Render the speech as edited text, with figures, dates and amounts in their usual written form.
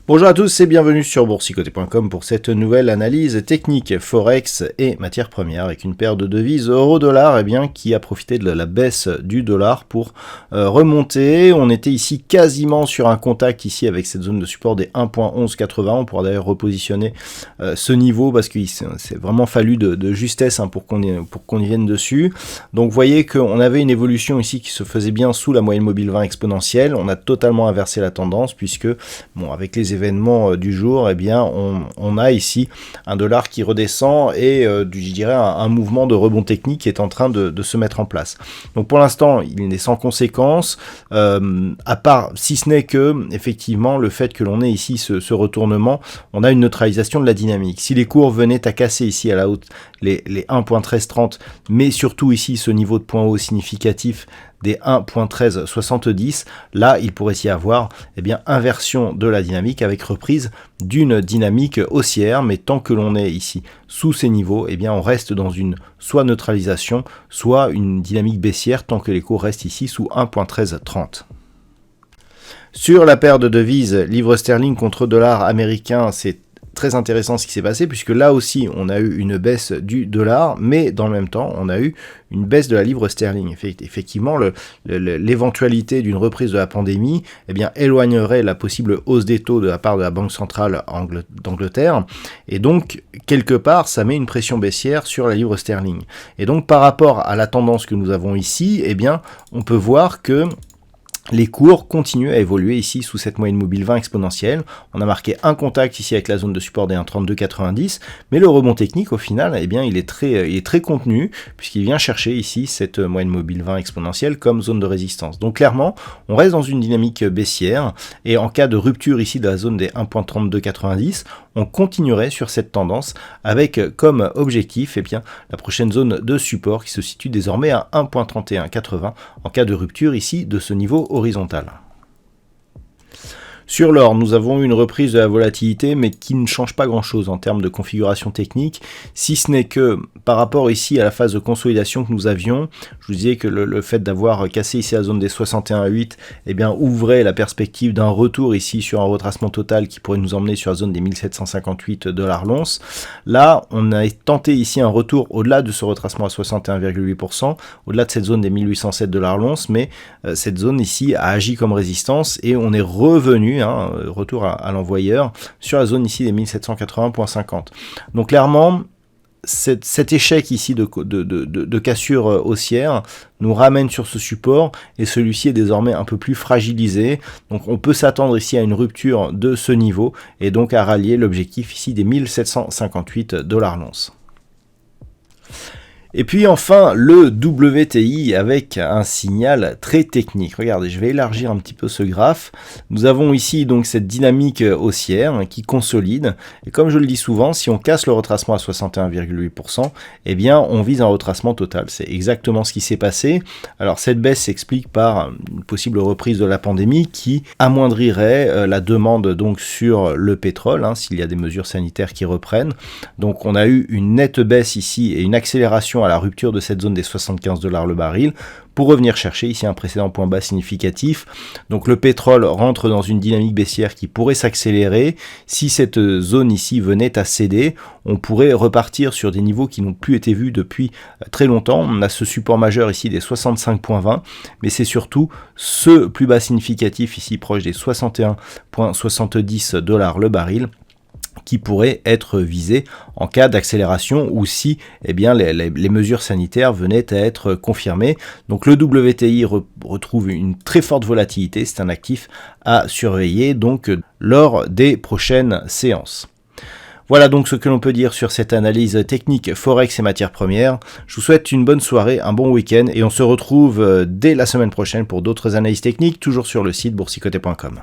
Bonjour à tous et bienvenue sur boursicoté.com pour cette nouvelle analyse technique Forex et matières premières avec une paire de devises euro-dollar qui a profité de la baisse du dollar pour remonter. On était ici quasiment sur un contact ici avec cette zone de support des 1.1180. On pourra d'ailleurs repositionner ce niveau parce qu'il s'est vraiment fallu de justesse pour qu'on y vienne dessus. Donc vous voyez qu'on avait une évolution ici qui se faisait bien sous la moyenne mobile 20 exponentielle. On a totalement inversé la tendance puisque avec les événements du jour, on a ici un dollar qui redescend et je dirais un mouvement de rebond technique qui est en train de se mettre en place. Donc pour l'instant, il n'est sans conséquence, à part si ce n'est que effectivement le fait que l'on ait ici ce retournement, on a une neutralisation de la dynamique. Si les cours venaient à casser ici à la haute les 1.1330, mais surtout ici ce niveau de point haut significatif des 1.1370, là il pourrait y avoir inversion de la dynamique avec reprise d'une dynamique haussière, mais tant que l'on est ici sous ces niveaux, on reste dans une soit neutralisation, soit une dynamique baissière tant que les cours restent ici sous 1.1330. Sur la paire de devises livre sterling contre dollar américain, c'est très intéressant ce qui s'est passé puisque là aussi on a eu une baisse du dollar, mais dans le même temps on a eu une baisse de la livre sterling. Effectivement, l'éventualité d'une reprise de la pandémie éloignerait la possible hausse des taux de la part de la Banque centrale d'Angleterre, et donc quelque part ça met une pression baissière sur la livre sterling. Et donc par rapport à la tendance que nous avons ici, on peut voir que les cours continuent à évoluer ici sous cette moyenne mobile 20 exponentielle. On a marqué un contact ici avec la zone de support des 1,3290, mais le rebond technique au final, il est très contenu puisqu'il vient chercher ici cette moyenne mobile 20 exponentielle comme zone de résistance. Donc clairement, on reste dans une dynamique baissière et en cas de rupture ici de la zone des 1,3290, on continuerait sur cette tendance avec comme objectif la prochaine zone de support qui se situe désormais à 1.3180 en cas de rupture ici de ce niveau horizontal. Sur l'or, nous avons eu une reprise de la volatilité, mais qui ne change pas grand-chose en termes de configuration technique, si ce n'est que par rapport ici à la phase de consolidation que nous avions, je vous disais que le fait d'avoir cassé ici la zone des 61,8, ouvrait la perspective d'un retour ici sur un retracement total qui pourrait nous emmener sur la zone des 1758 $ l'once. Là, on a tenté ici un retour au-delà de ce retracement à 61,8%, au-delà de cette zone des 1807 $ l'once, mais cette zone ici a agi comme résistance et on est revenu retour à l'envoyeur sur la zone ici des 1780,50. Donc clairement, cet échec ici de cassure haussière nous ramène sur ce support et celui-ci est désormais un peu plus fragilisé. Donc on peut s'attendre ici à une rupture de ce niveau et donc à rallier l'objectif ici des 1758 $ l'once. Et puis enfin le WTI avec un signal très technique. Regardez, je vais élargir un petit peu ce graphe. Nous avons ici donc cette dynamique haussière qui consolide. Et comme je le dis souvent, si on casse le retracement à 61,8%, on vise un retracement total. C'est exactement ce qui s'est passé. Alors cette baisse s'explique par une possible reprise de la pandémie qui amoindrirait la demande donc sur le pétrole, s'il y a des mesures sanitaires qui reprennent. Donc on a eu une nette baisse ici et une accélération à la rupture de cette zone des 75 $ le baril pour revenir chercher ici un précédent point bas significatif. Donc le pétrole rentre dans une dynamique baissière qui pourrait s'accélérer. Si cette zone ici venait à céder, on pourrait repartir sur des niveaux qui n'ont plus été vus depuis très longtemps. On a ce support majeur ici des 65,20, mais c'est surtout ce plus bas significatif ici proche des 61,70 $ le baril qui pourrait être visé en cas d'accélération ou si les mesures sanitaires venaient à être confirmées. Donc le WTI retrouve une très forte volatilité, c'est un actif à surveiller donc lors des prochaines séances. Voilà donc ce que l'on peut dire sur cette analyse technique Forex et matières premières. Je vous souhaite une bonne soirée, un bon week-end et on se retrouve dès la semaine prochaine pour d'autres analyses techniques, toujours sur le site boursicoté.com.